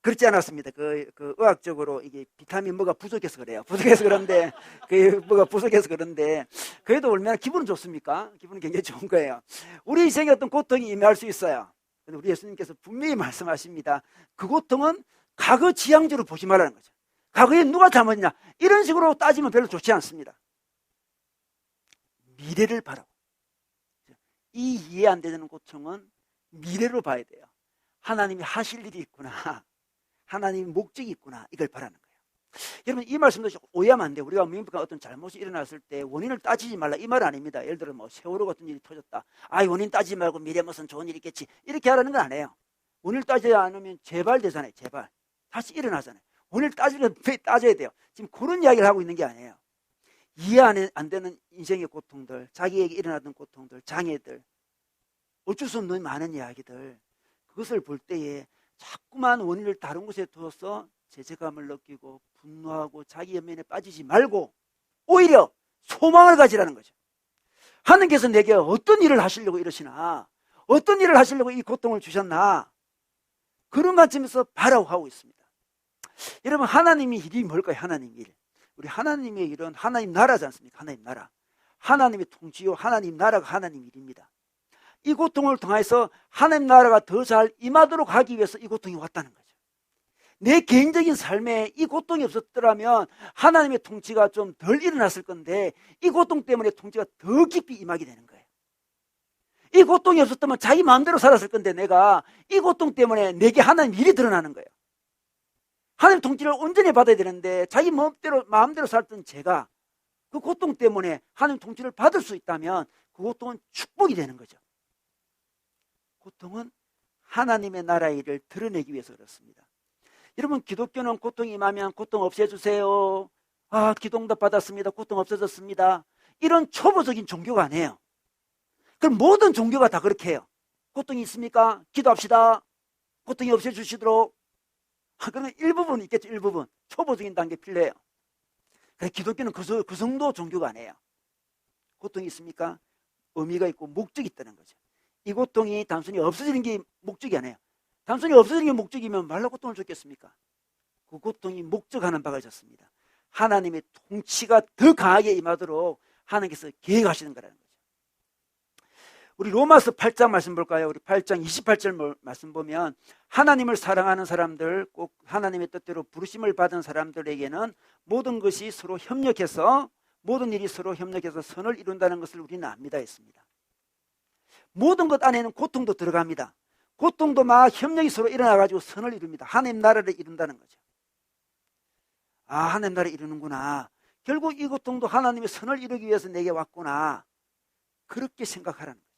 그렇지 않았습니다. 그 의학적으로 이게 비타민 뭐가 부족해서 그래요. 부족해서 그런데 뭐가 부족해서 그런데 그래도 얼마나 기분은 좋습니까? 기분은 굉장히 좋은 거예요. 우리 인생에 어떤 고통이 임할 수 있어요. 근데 우리 예수님께서 분명히 말씀하십니다. 그 고통은 과거 지향적으로 보지 말라는 거죠. 과거에 누가 잘못이냐 이런 식으로 따지면 별로 좋지 않습니다. 미래를 바라고 이 이해 안 되는 고통은 미래로 봐야 돼요. 하나님이 하실 일이 있구나. 하나님의 목적이 있구나. 이걸 바라는 거예요. 여러분 이 말씀도 오해하면 안 돼요. 우리가 명백한 어떤 잘못이 일어났을 때 원인을 따지지 말라 이 말 아닙니다. 예를 들어 뭐 세월호 같은 일이 터졌다. 아, 원인 따지지 말고 미래 무슨 좋은 일이 있겠지. 이렇게 하라는 건 아니에요. 원인을 따지지 않으면 재발되잖아요. 재발. 다시 일어나잖아요. 원인을 따져야 돼요. 지금 그런 이야기를 하고 있는 게 아니에요. 이해 안 되는 인생의 고통들, 자기에게 일어나던 고통들, 장애들, 어쩔 수 없는 많은 이야기들, 그것을 볼 때에 자꾸만 원인을 다른 곳에 두어서 죄책감을 느끼고 분노하고 자기 연민에 빠지지 말고 오히려 소망을 가지라는 거죠. 하나님께서 내게 어떤 일을 하시려고 이러시나, 어떤 일을 하시려고 이 고통을 주셨나, 그런 관점에서 바라고 하고 있습니다. 여러분 하나님의 일이 뭘까요? 하나님 일. 우리 하나님의 일은 하나님 나라지 않습니까? 하나님 나라. 하나님의 통치요 하나님 나라가 하나님 일입니다. 이 고통을 통해서 하나님 나라가 더 잘 임하도록 하기 위해서 이 고통이 왔다는 거죠. 내 개인적인 삶에 이 고통이 없었더라면 하나님의 통치가 좀 덜 일어났을 건데 이 고통 때문에 통치가 더 깊이 임하게 되는 거예요. 이 고통이 없었다면 자기 마음대로 살았을 건데 내가 이 고통 때문에 내게 하나님 일이 드러나는 거예요. 하나님 통치를 온전히 받아야 되는데 자기 마음대로 살던 제가 그 고통 때문에 하나님 통치를 받을 수 있다면 그 고통은 축복이 되는 거죠. 고통은 하나님의 나라의 일을 드러내기 위해서 그렇습니다. 여러분 기독교는 고통이 임하면 고통 없애주세요. 아, 기도응답 받았습니다. 고통 없어졌습니다. 이런 초보적인 종교가 아니에요. 그럼 모든 종교가 다 그렇게 해요. 고통이 있습니까? 기도합시다. 고통이 없애주시도록. 그러면 일부분 있겠죠. 일부분 초보적인 단계 필요해요. 그래서 기독교는 그 정도 종교가 아니에요. 고통이 있습니까? 의미가 있고 목적이 있다는 거죠. 이 고통이 단순히 없어지는 게 목적이 아니에요. 단순히 없어지는 게 목적이면 말로 고통을 줬겠습니까? 그 고통이 목적하는 바가 있었습니다. 하나님의 통치가 더 강하게 임하도록 하나님께서 계획하시는 거라는 거죠. 우리 로마서 8장 말씀 볼까요? 우리 8장 28절 말씀 보면 하나님을 사랑하는 사람들, 꼭 하나님의 뜻대로 부르심을 받은 사람들에게는 모든 것이 서로 협력해서 모든 일이 서로 협력해서 선을 이룬다는 것을 우리는 압니다 했습니다. 모든 것 안에는 고통도 들어갑니다. 고통도 막 협력이 서로 일어나가지고 선을 이룹니다. 하나님 나라를 이룬다는 거죠. 아, 하나님 나라를 이루는구나. 결국 이 고통도 하나님의 선을 이루기 위해서 내게 왔구나. 그렇게 생각하라는 거죠.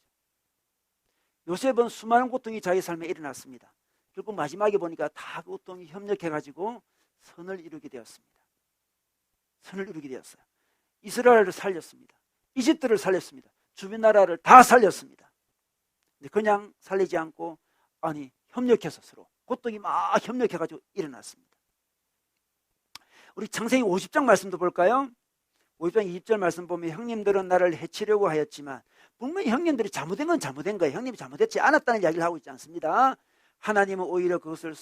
요셉은 수많은 고통이 자기 삶에 일어났습니다. 결국 마지막에 보니까 다 그 고통이 협력해가지고 선을 이루게 되었습니다. 선을 이루게 되었어요. 이스라엘을 살렸습니다. 이집트를 살렸습니다. 주변 나라를 다 살렸습니다. 근데 그냥 살리지 않고 협력해서 서로 고통이 막 협력해가지고 일어났습니다. 우리 창세기 50장 말씀도 볼까요? 50장 20절 말씀 보면 형님들은 나를 해치려고 하였지만 분명히 형님들이 잘못된 건 잘못된 거예요. 형님이 잘못했지 않았다는 이야기를 하고 있지 않습니다. 하나님은 오히려 그것을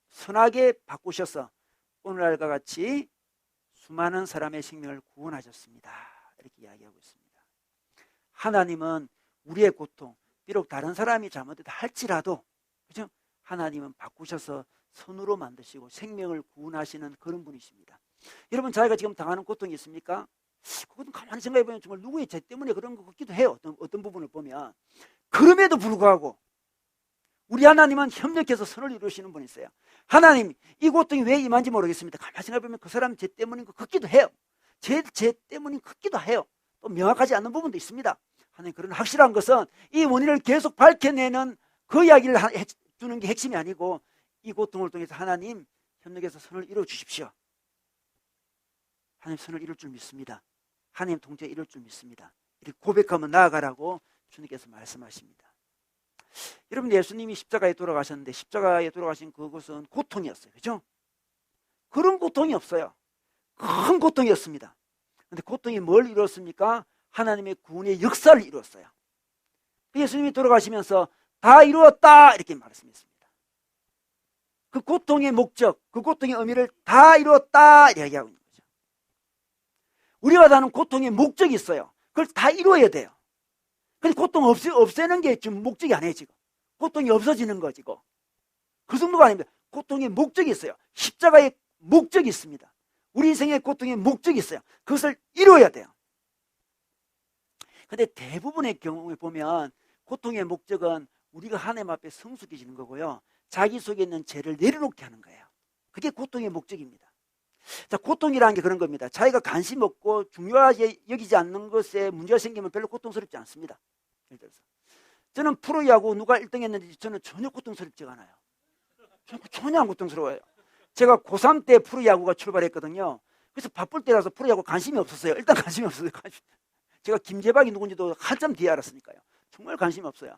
선하게 바꾸셔서 오늘날과 같이 수많은 사람의 생명을 구원하셨습니다. 이렇게 이야기하고 있습니다. 하나님은 우리의 고통, 비록 다른 사람이 잘못했다 할지라도, 그죠? 하나님은 바꾸셔서 선으로 만드시고 생명을 구원하시는 그런 분이십니다. 여러분, 자기가 지금 당하는 고통이 있습니까? 그것은 가만히 생각해보면 정말 누구의 죄 때문에 그런 것 같기도 해요. 어떤 부분을 보면. 그럼에도 불구하고 우리 하나님은 협력해서 선을 이루시는 분이세요. 하나님, 이 고통이 왜 임한지 모르겠습니다. 가만히 생각해보면 그 사람 죄 때문인 것 같기도 해요. 죄 때문인 것 같기도 해요. 또 명확하지 않는 부분도 있습니다. 하나님, 그런 확실한 것은 이 원인을 계속 밝혀내는 그 이야기를 해주는 게 핵심이 아니고, 이 고통을 통해서 하나님 협력해서 선을 이루어 주십시오. 하나님 선을 이룰 줄 믿습니다. 하나님 통제 이룰 줄 믿습니다. 이렇게 고백하면 나아가라고 주님께서 말씀하십니다. 여러분, 예수님이 십자가에 돌아가셨는데 십자가에 돌아가신 그것은 고통이었어요. 그죠? 그런 고통이 없어요. 큰 고통이었습니다. 그런데 고통이 뭘 이뤘습니까? 하나님의 구원의 역사를 이루었어요. 예수님이 돌아가시면서 다 이루었다 이렇게 말씀했습니다. 그 고통의 목적, 그 고통의 의미를 다 이루었다 이렇게 얘기하고 있는 거죠. 우리가 다는 고통의 목적이 있어요. 그걸 다 이루어야 돼요. 근데 고통 없애는 게 지금 목적이 아니에요. 지금 고통이 없어지는 거지고 그 정도가 아닙니다. 고통의 목적이 있어요. 십자가의 목적이 있습니다. 우리 인생의 고통의 목적이 있어요. 그것을 이루어야 돼요. 근데 대부분의 경우에 보면 고통의 목적은 우리가 하나님 앞에 성숙해지는 거고요, 자기 속에 있는 죄를 내려놓게 하는 거예요. 그게 고통의 목적입니다. 자, 고통이라는 게 그런 겁니다. 자기가 관심 없고 중요하게 여기지 않는 것에 문제가 생기면 별로 고통스럽지 않습니다. 예를 들어서 저는 프로야구 누가 1등 했는지 저는 전혀 고통스럽지가 않아요. 전혀 안 고통스러워요. 제가 고3 때 프로야구가 출발했거든요. 그래서 바쁠 때라서 프로야구 관심이 없었어요. 일단 관심이 없었어요. 제가 김재박이 누군지도 한참 뒤에 알았으니까요. 정말 관심이 없어요.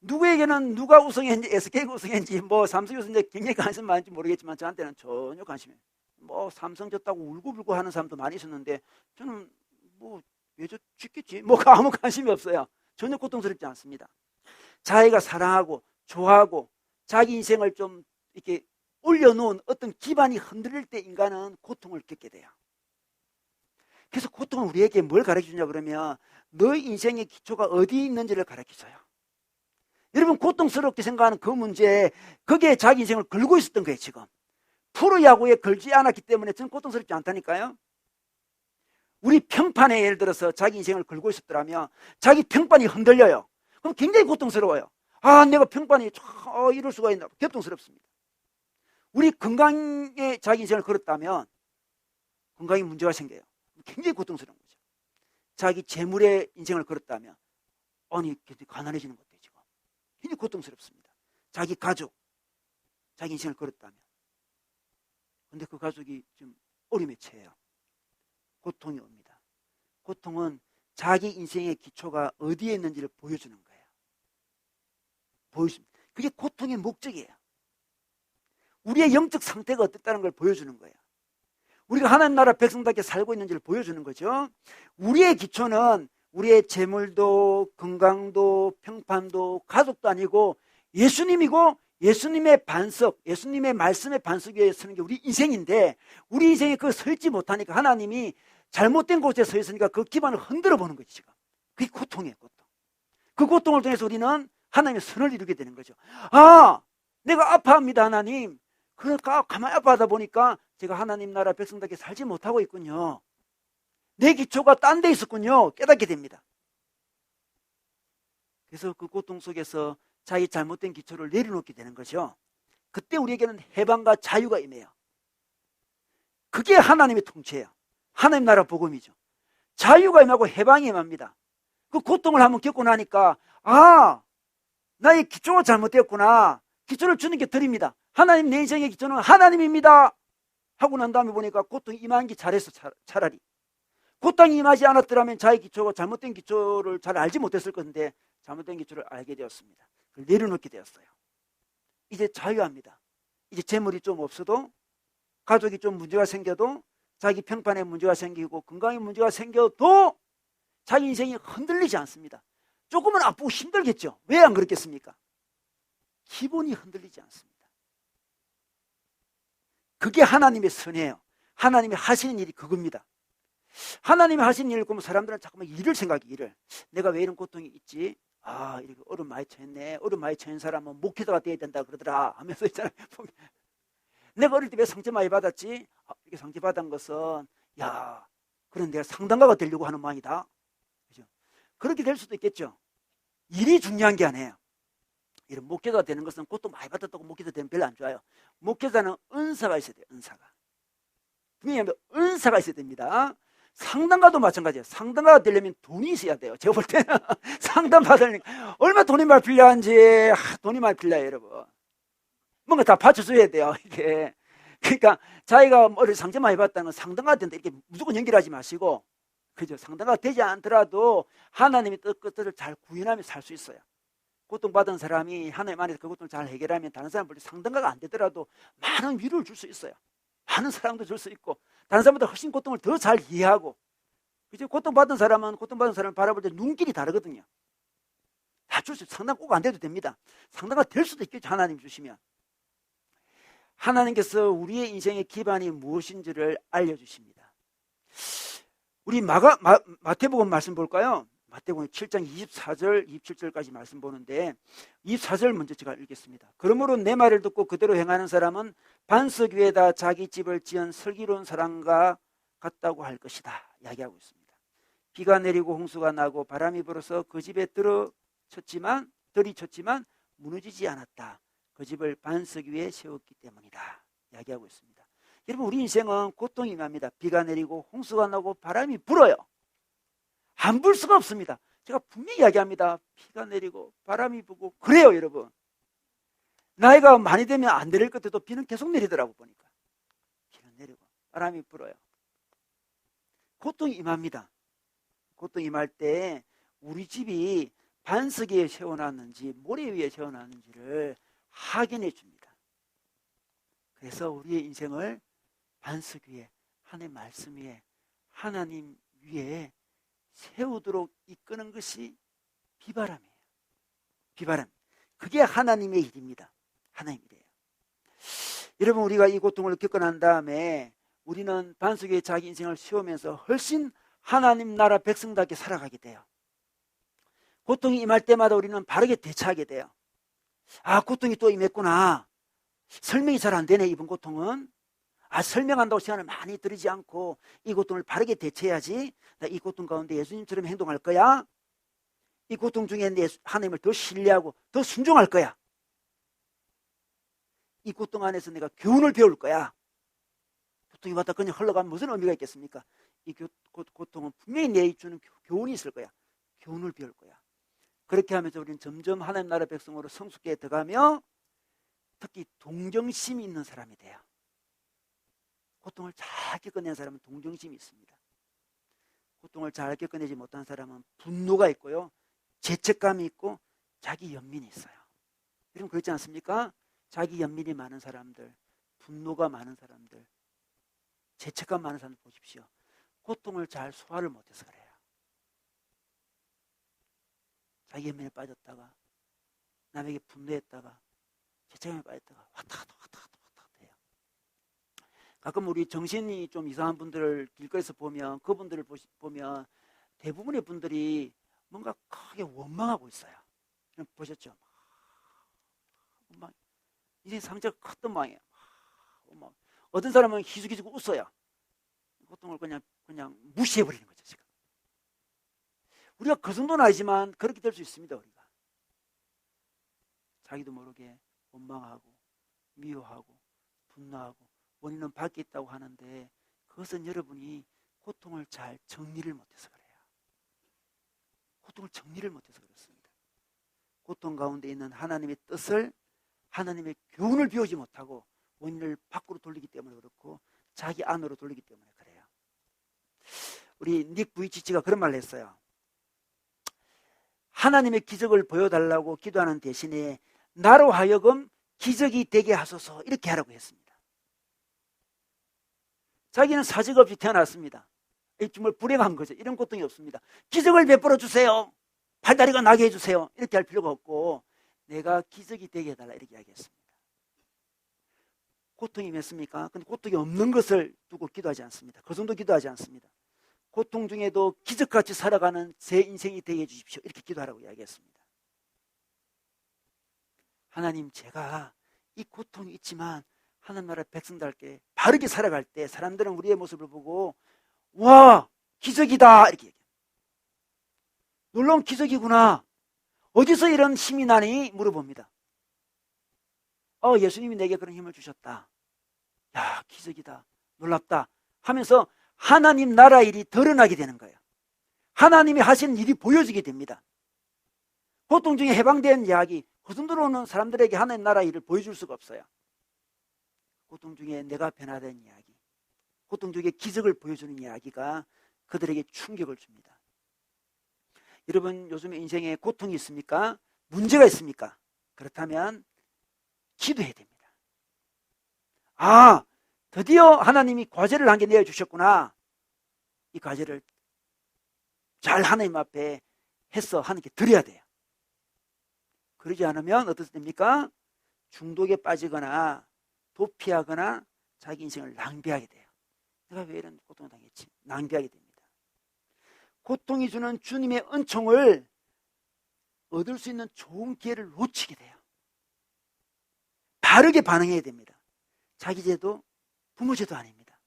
누구에게는 누가 우승했는지, SK가 우승했는지, 뭐 삼성이 우승했는지 굉장히 관심 많은지 모르겠지만 저한테는 전혀 관심이 없어요. 뭐 삼성 졌다고 울고불고 하는 사람도 많이 있었는데 저는 뭐 왜 저 죽겠지? 뭐 아무 관심이 없어요. 전혀 고통스럽지 않습니다. 자기가 사랑하고 좋아하고 자기 인생을 좀 이렇게 올려놓은 어떤 기반이 흔들릴 때 인간은 고통을 겪게 돼요. 그래서 고통은 우리에게 뭘 가르쳐주냐 그러면 너의 인생의 기초가 어디 있는지를 가르쳐줘요. 여러분, 고통스럽게 생각하는 그 문제, 거기에 자기 인생을 걸고 있었던 거예요. 지금 프로야구에 걸지 않았기 때문에 저는 고통스럽지 않다니까요. 우리 평판에 예를 들어서 자기 인생을 걸고 있었더라면 자기 평판이 흔들려요. 그럼 굉장히 고통스러워요. 아, 내가 평판이 이럴 수가 있나, 고통스럽습니다. 우리 건강에 자기 인생을 걸었다면 건강에 문제가 생겨요. 굉장히 고통스러운 거죠. 자기 재물에 인생을 걸었다면 아니 가난해지는 것 같아요. 지금 굉장히 고통스럽습니다. 자기 가족, 자기 인생을 걸었다면, 근데 그 가족이 좀 어려움에 처해요. 고통이 옵니다. 고통은 자기 인생의 기초가 어디에 있는지를 보여주는 거예요. 보여줍니다. 그게 고통의 목적이에요. 우리의 영적 상태가 어떻다는 걸 보여주는 거예요. 우리가 하나님 나라 백성답게 살고 있는지를 보여주는 거죠. 우리의 기초는 우리의 재물도 건강도 평판도 가족도 아니고 예수님이고, 예수님의 반석, 예수님의 말씀의 반석 위에 서는 게 우리 인생인데, 우리 인생에 그걸 설지 못하니까 하나님이 잘못된 곳에 서 있으니까 그 기반을 흔들어 보는 거지. 지금 그게 고통이에요. 고통. 그 고통을 통해서 우리는 하나님의 선을 이루게 되는 거죠. 아, 내가 아파합니다 하나님. 그러니까 가만히 아파하다 보니까 제가 하나님 나라 백성답게 살지 못하고 있군요. 내 기초가 딴 데 있었군요. 깨닫게 됩니다. 그래서 그 고통 속에서 자기 잘못된 기초를 내려놓게 되는 거죠. 그때 우리에게는 해방과 자유가 임해요. 그게 하나님의 통치예요. 하나님 나라 복음이죠. 자유가 임하고 해방이 임합니다. 그 고통을 한번 겪고 나니까 아, 나의 기초가 잘못되었구나. 기초를 주님께 드립니다. 하나님, 내 인생의 기초는 하나님입니다 하고 난 다음에 보니까 고통이 임한 게 잘했어. 차라리 고통이 임하지 않았더라면 자기 기초가 잘못된 기초를 잘 알지 못했을 건데 잘못된 기초를 알게 되었습니다. 그걸 내려놓게 되었어요. 이제 자유합니다. 이제 재물이 좀 없어도, 가족이 좀 문제가 생겨도, 자기 평판에 문제가 생기고 건강에 문제가 생겨도 자기 인생이 흔들리지 않습니다. 조금은 아프고 힘들겠죠. 왜 안 그렇겠습니까? 기본이 흔들리지 않습니다. 그게 하나님의 선이에요. 하나님이 하시는 일이 그겁니다. 하나님이 하시는 일을 보면 사람들은 자꾸만 일을 생각해. 일을 내가 왜 이런 고통이 있지? 아, 이렇게 어려움 많이 처했네. 어려움 많이 처한 사람은 목회자가 돼야 된다 그러더라 하면서 있잖아요. 내가 어릴 때 왜 상처 많이 받았지? 아, 이렇게 상처 받은 것은 야, 그런 내가 상담가가 되려고 하는 모양이다. 그죠? 그렇게 될 수도 있겠죠. 일이 중요한 게 아니에요. 이런 목회자가 되는 것은 고통 많이 받았다고 목회자 되면 별로 안 좋아요. 목회자는 은사가 있어야 돼요. 은사가. 분명히 은사가 있어야 됩니다. 상담가도 마찬가지예요. 상담가가 되려면 돈이 있어야 돼요. 제가 볼 때는 상담 받으려니까 얼마 돈이 많이 필요한지 돈이 많이 필요해요, 여러분. 뭔가 다 받쳐줘야 돼요, 이게. 그러니까 자기가 머리 상처 많이 받다는 건 상담가가 된다 이렇게 무조건 연결하지 마시고, 그죠? 상담가가 되지 않더라도 하나님의 뜻을 잘 구현하며 살 수 있어요. 고통받은 사람이 하나님 안에서 그 고통을 잘 해결하면 다른 사람들이 상담가가 안 되더라도 많은 위로를 줄 수 있어요. 많은 사랑도 줄 수 있고 다른 사람보다 훨씬 고통을 더 잘 이해하고, 그죠? 고통받은 사람을 바라볼 때 눈길이 다르거든요. 다 줄 수 있어요. 상담 꼭 안 돼도 됩니다. 상담가 될 수도 있겠죠. 하나님 주시면. 하나님께서 우리의 인생의 기반이 무엇인지를 알려주십니다. 우리 마태복음 말씀 볼까요? 마태복음 7장 24절, 27절까지 말씀 보는데 24절 먼저 제가 읽겠습니다. 그러므로 내 말을 듣고 그대로 행하는 사람은 반석 위에다 자기 집을 지은 슬기로운 사람과 같다고 할 것이다 이야기하고 있습니다. 비가 내리고 홍수가 나고 바람이 불어서 그 집에 들이쳤지만 무너지지 않았다. 그 집을 반석 위에 세웠기 때문이다 이야기하고 있습니다. 여러분, 우리 인생은 고통이 임합니다. 비가 내리고 홍수가 나고 바람이 불어요. 안 불 수가 없습니다. 제가 분명히 이야기합니다. 비가 내리고 바람이 불고 그래요, 여러분. 나이가 많이 되면 안 내릴 것 같아도 비는 계속 내리더라고 보니까. 비는 내리고 바람이 불어요. 고통이 임합니다. 고통이 임할 때 우리 집이 반석 위에 세워놨는지 모래 위에 세워놨는지를 확인해 줍니다. 그래서 우리의 인생을 반석 위에, 하나님의 말씀 위에, 하나님 위에 세우도록 이끄는 것이 비바람이에요. 비바람. 그게 하나님의 일입니다. 하나님의 일이에요. 여러분, 우리가 이 고통을 겪고 난 다음에 우리는 반석 위에 자기 인생을 세우면서 훨씬 하나님 나라 백성답게 살아가게 돼요. 고통이 임할 때마다 우리는 바르게 대처하게 돼요. 아, 고통이 또 임했구나. 설명이 잘 안 되네, 이번 고통은. 아, 설명한다고 시간을 많이 들이지 않고 이 고통을 바르게 대처해야지. 나 이 고통 가운데 예수님처럼 행동할 거야. 이 고통 중에 내 하나님을 더 신뢰하고 더 순종할 거야. 이 고통 안에서 내가 교훈을 배울 거야. 고통이 왔다 그냥 흘러가면 무슨 의미가 있겠습니까? 이 고통은 분명히 내게 주는 교훈이 있을 거야. 교훈을 배울 거야. 그렇게 하면서 우리는 점점 하나님 나라 백성으로 성숙해 들어가며 특히 동정심이 있는 사람이 돼요. 고통을 잘 겪어낸 사람은 동정심이 있습니다. 고통을 잘 겪어내지 못한 사람은 분노가 있고요, 죄책감이 있고 자기 연민이 있어요. 여러분, 그렇지 않습니까? 자기 연민이 많은 사람들, 분노가 많은 사람들, 죄책감 많은 사람들 보십시오. 고통을 잘 소화를 못해서 그래요. 자기 연민에 빠졌다가 남에게 분노했다가 죄책감에 빠졌다가 왔다 갔다 해요. 가끔 우리 정신이 좀 이상한 분들을 길거리에서 보면 그분들을 보면 대부분의 분들이 뭔가 크게 원망하고 있어요. 보셨죠? 원망. 인생 상처가 컸던 모양이에요. 원망. 어떤 사람은 희죽희죽 웃어요. 고통을 그냥 무시해버리는 거죠, 지금. 우리가 그 정도는 아니지만 그렇게 될 수 있습니다, 우리가. 자기도 모르게 원망하고 미워하고 분노하고 원인은 밖에 있다고 하는데 그것은 여러분이 고통을 잘 정리를 못해서 그래요. 고통을 정리를 못해서 그렇습니다. 고통 가운데 있는 하나님의 뜻을, 하나님의 교훈을 배우지 못하고 원인을 밖으로 돌리기 때문에 그렇고 자기 안으로 돌리기 때문에 그래요. 우리 닉 부이치치가 그런 말을 했어요. 하나님의 기적을 보여달라고 기도하는 대신에 나로 하여금 기적이 되게 하소서, 이렇게 하라고 했습니다. 자기는 사직 없이 태어났습니다. 정말 불행한 거죠. 이런 고통이 없습니다. 기적을 베풀어 주세요. 팔다리가 나게 해주세요. 이렇게 할 필요가 없고 내가 기적이 되게 해달라, 이렇게 이야기했습니다. 고통이 맺습니까? 근데 고통이 없는 것을 두고 기도하지 않습니다. 그 정도 기도하지 않습니다. 고통 중에도 기적같이 살아가는 제 인생이 되게 해주십시오, 이렇게 기도하라고 이야기했습니다. 하나님, 제가 이 고통이 있지만 하나님 나라 백성들께 바르게 살아갈 때 사람들은 우리의 모습을 보고 와, 기적이다 이렇게 얘기해요. 놀라운 기적이구나. 어디서 이런 힘이 나니? 물어봅니다. 예수님이 내게 그런 힘을 주셨다. 야, 기적이다. 놀랍다. 하면서 하나님 나라 일이 드러나게 되는 거예요. 하나님이 하시는 일이 보여지게 됩니다. 고통 중에 해방된 이야기, 그 정도로는 사람들에게 하나님 나라 일을 보여줄 수가 없어요. 고통 중에 내가 변화된 이야기, 고통 중에 기적을 보여주는 이야기가 그들에게 충격을 줍니다. 여러분, 요즘에 인생에 고통이 있습니까? 문제가 있습니까? 그렇다면 기도해야 됩니다. 아, 드디어 하나님이 과제를 한 개 내어주셨구나. 이 과제를 잘 하나님 앞에 해서 하나님께 드려야 돼요. 그러지 않으면 어떻게 됩니까? 중독에 빠지거나 도피하거나 자기 인생을 낭비하게 돼요. 내가 왜 이런 고통을 당했지? 낭비하게 됩니다. 고통이 주는 주님의 은총을 얻을 수 있는 좋은 기회를 놓치게 돼요. 바르게 반응해야 됩니다. 자기 죄도 부모 죄도 아닙니다.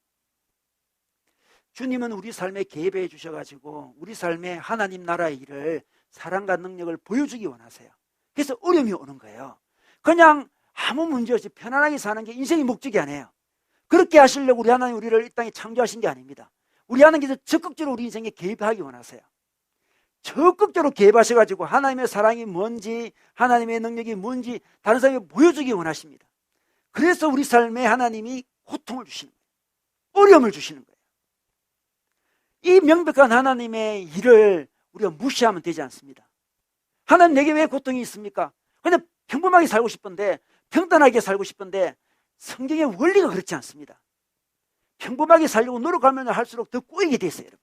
주님은 우리 삶에 개입해 주셔가지고 우리 삶에 하나님 나라의 일을 사랑과 능력을 보여주기 원하세요. 그래서 어려움이 오는 거예요. 그냥 아무 문제 없이 편안하게 사는 게 인생의 목적이 아니에요. 그렇게 하시려고 우리 하나님 우리를 이 땅에 창조하신 게 아닙니다. 우리 하나님께서 적극적으로 우리 인생에 개입하기 원하세요. 적극적으로 개입하셔가지고 하나님의 사랑이 뭔지, 하나님의 능력이 뭔지 다른 사람에게 보여주기 원하십니다. 그래서 우리 삶에 하나님이 고통을 주시는 거예요. 어려움을 주시는 거예요. 이 명백한 하나님의 일을 우리가 무시하면 되지 않습니다. 하나님, 내게 왜 고통이 있습니까? 그냥 평범하게 살고 싶은데, 평단하게 살고 싶은데 성경의 원리가 그렇지 않습니다. 평범하게 살려고 노력하면 할수록 더 꼬이게 돼 있어요. 여러분,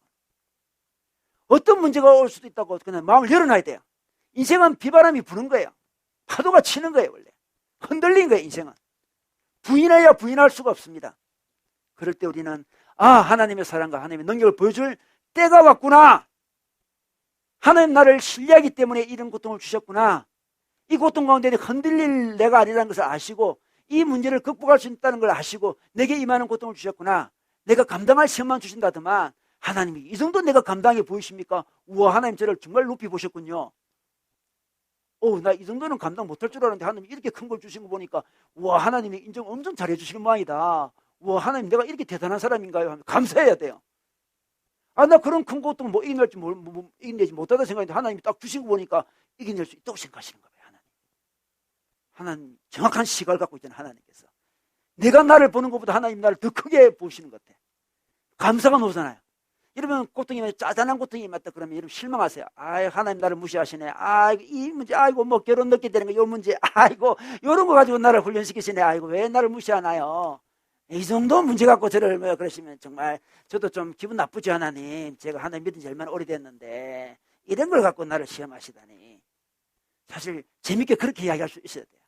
어떤 문제가 올 수도 있다고 그냥 마음을 열어놔야 돼요. 인생은 비바람이 부는 거예요. 파도가 치는 거예요. 원래 흔들린 거예요. 인생은 부인해야 부인할 수가 없습니다. 그럴 때 우리는 하나님의 사랑과 하나님의 능력을 보여줄 때가 왔구나. 하나님 나를 신뢰하기 때문에 이런 고통을 주셨구나. 이 고통 가운데 흔들릴 내가 아니라는 것을 아시고 이 문제를 극복할 수 있다는 걸 아시고 내게 임하는 고통을 주셨구나. 내가 감당할 시험만 주신다더만 하나님이 이 정도 내가 감당해 보이십니까? 우와, 하나님 저를 정말 높이 보셨군요. 나 이 정도는 감당 못할 줄 알았는데 하나님 이렇게 큰 걸 주신 거 보니까 우와, 하나님이 인정 엄청 잘해 주시는 모양이다. 우와, 하나님 내가 이렇게 대단한 사람인가요? 하면 감사해야 돼요. 나 그런 큰 고통 이겨내지 못하다 생각했는데 하나님이 딱 주신 거 보니까 이겨낼 수 있다고 생각하시는 거예요. 하나님 정확한 시각을 갖고 있잖아요. 하나님께서 내가 나를 보는 것보다 하나님 나를 더 크게 보시는 것 같아. 감사가 오잖아요. 여러분, 고통이 짜잔한 고통이 맞다 그러면 여러분 실망하세요. 하나님 나를 무시하시네. 이 문제, 뭐 결혼 늦게 되는 거, 요 문제, 요런 거 가지고 나를 훈련시키시네. 왜 나를 무시하나요? 이 정도 문제 갖고 저를 그러시면 정말 저도 좀 기분 나쁘지, 하나님. 제가 하나님 믿은 지 얼마나 오래됐는데 이런 걸 갖고 나를 시험하시다니. 사실 재밌게 그렇게 이야기할 수 있어야 돼요.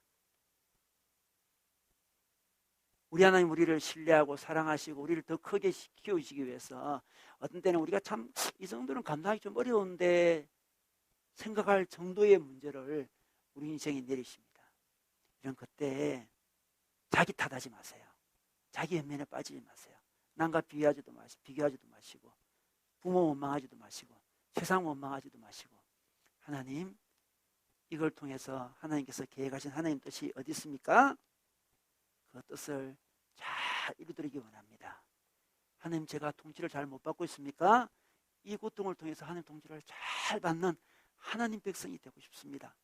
우리 하나님 우리를 신뢰하고 사랑하시고 우리를 더 크게 키우시기 위해서 어떤 때는 우리가 참 이 정도는 감당하기 좀 어려운데 생각할 정도의 문제를 우리 인생에 내리십니다. 이런 그때 자기 탓하지 마세요. 자기 연민에 빠지지 마세요. 남과 비교하지도 마시고 부모 원망하지도 마시고 세상 원망하지도 마시고 하나님, 이걸 통해서 하나님께서 계획하신 하나님 뜻이 어디 있습니까? 그 뜻을 잘 이루드리기 원합니다. 하나님, 제가 통치를 잘 못 받고 있습니까? 이 고통을 통해서 하나님 통치를 잘 받는 하나님 백성이 되고 싶습니다.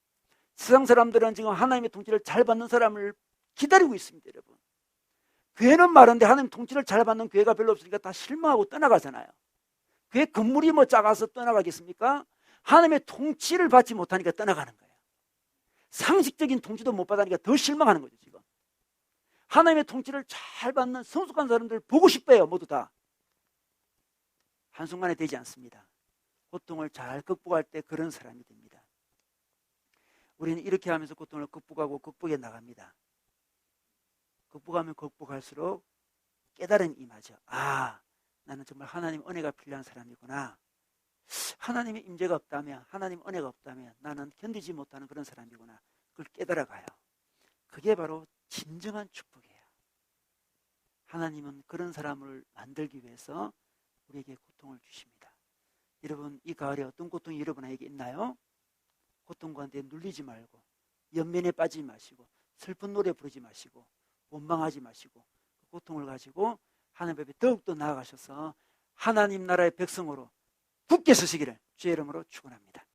세상 사람들은 지금 하나님의 통치를 잘 받는 사람을 기다리고 있습니다. 여러분, 교회는 많은데 하나님 통치를 잘 받는 교회가 별로 없으니까 다 실망하고 떠나가잖아요. 교회 건물이 작아서 떠나가겠습니까? 하나님의 통치를 받지 못하니까 떠나가는 거예요. 상식적인 통치도 못 받으니까 더 실망하는 거죠. 지금 하나님의 통치를 잘 받는 성숙한 사람들 보고 싶어요. 모두 다 한순간에 되지 않습니다. 고통을 잘 극복할 때 그런 사람이 됩니다. 우리는 이렇게 하면서 고통을 극복하고 극복해 나갑니다. 극복하면 극복할수록 깨달음이 임하죠. 나는 정말 하나님 은혜가 필요한 사람이구나. 하나님의 임재가 없다면, 하나님 은혜가 없다면 나는 견디지 못하는 그런 사람이구나. 그걸 깨달아가요. 그게 바로 진정한 축복이에요. 하나님은 그런 사람을 만들기 위해서 우리에게 고통을 주십니다. 여러분, 이 가을에 어떤 고통이 여러분에게 있나요? 고통 가운데 눌리지 말고, 연면에 빠지지 마시고, 슬픈 노래 부르지 마시고, 원망하지 마시고, 그 고통을 가지고 하나님 앞에 더욱더 나아가셔서 하나님 나라의 백성으로 굳게 서시기를 주의 이름으로 축원합니다.